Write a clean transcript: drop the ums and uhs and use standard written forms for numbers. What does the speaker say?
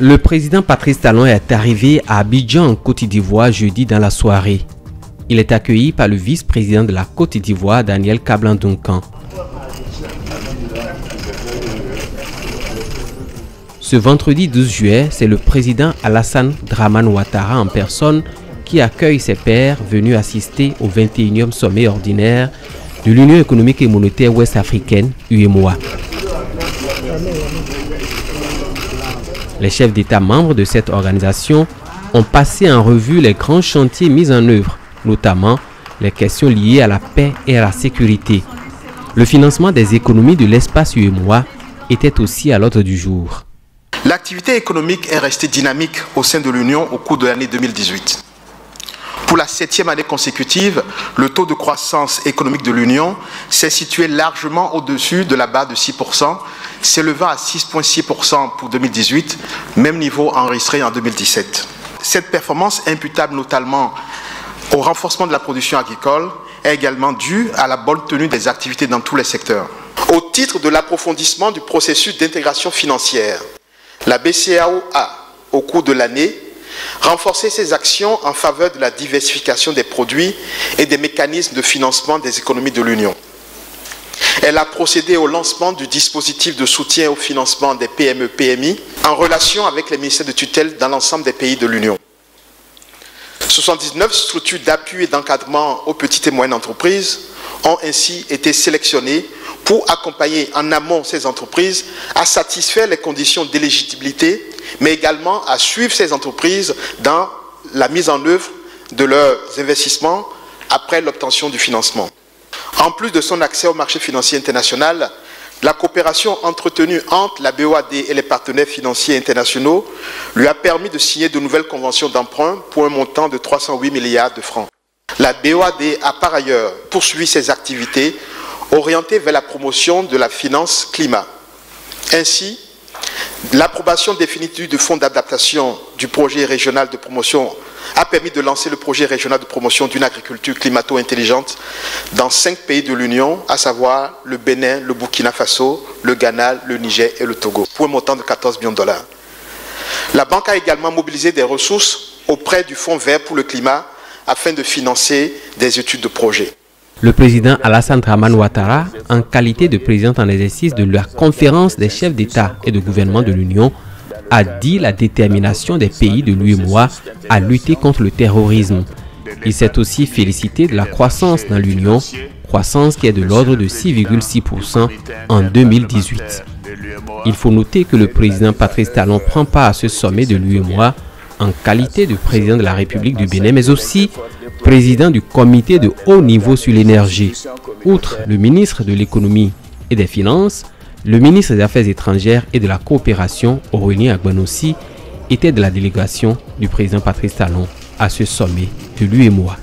Le président Patrice Talon est arrivé à Abidjan en Côte d'Ivoire jeudi dans la soirée. Il est accueilli par le vice-président de la Côte d'Ivoire, Daniel Kablan-Duncan. Ce vendredi 12 juillet, c'est le président Alassane Dramane Ouattara en personne qui accueille ses pairs venus assister au 21e sommet ordinaire de l'Union économique et monétaire ouest-africaine, UEMOA. Les chefs d'État membres de cette organisation ont passé en revue les grands chantiers mis en œuvre, notamment les questions liées à la paix et à la sécurité. Le financement des économies de l'espace UEMOA était aussi à l'ordre du jour. L'activité économique est restée dynamique au sein de l'Union au cours de l'année 2018. Pour la 7e année consécutive, le taux de croissance économique de l'Union s'est situé largement au-dessus de la barre de 6%, s'élevant à 6,6% pour 2018, même niveau enregistré en 2017. Cette performance, imputable notamment au renforcement de la production agricole, est également due à la bonne tenue des activités dans tous les secteurs. Au titre de l'approfondissement du processus d'intégration financière, la BCEAO a, au cours de l'année, renforcer ses actions en faveur de la diversification des produits et des mécanismes de financement des économies de l'Union. Elle a procédé au lancement du dispositif de soutien au financement des PME-PMI en relation avec les ministères de tutelle dans l'ensemble des pays de l'Union. 79 structures d'appui et d'encadrement aux petites et moyennes entreprises ont ainsi été sélectionnées pour accompagner en amont ces entreprises à satisfaire les conditions d'éligibilité, mais également à suivre ces entreprises dans la mise en œuvre de leurs investissements après l'obtention du financement. En plus de son accès au marché financier international, la coopération entretenue entre la BOAD et les partenaires financiers internationaux lui a permis de signer de nouvelles conventions d'emprunt pour un montant de 308 milliards de francs. La BOAD a par ailleurs poursuivi ses activités orientées vers la promotion de la finance climat. Ainsi, l'approbation définitive du fonds d'adaptation du projet régional de promotion a permis de lancer le projet régional de promotion d'une agriculture climato-intelligente dans 5 pays de l'Union, à savoir le Bénin, le Burkina Faso, le Ghana, le Niger et le Togo, pour un montant de 14 millions de dollars. La banque a également mobilisé des ressources auprès du Fonds vert pour le climat afin de financer des études de projet. Le président Alassane Dramane Ouattara, en qualité de président en exercice de la conférence des chefs d'État et de gouvernement de l'Union, a dit la détermination des pays de l'UEMOA à lutter contre le terrorisme. Il s'est aussi félicité de la croissance dans l'Union, croissance qui est de l'ordre de 6,6% en 2018. Il faut noter que le président Patrice Talon prend part à ce sommet de l'UEMOA en qualité de président de la République du Bénin, mais aussi président du comité de haut niveau sur l'énergie. Outre le ministre de l'économie et des finances, le ministre des Affaires étrangères et de la coopération, Aurélien Agbanossi, était de la délégation du président Patrice Talon à ce sommet de l'UEMOA.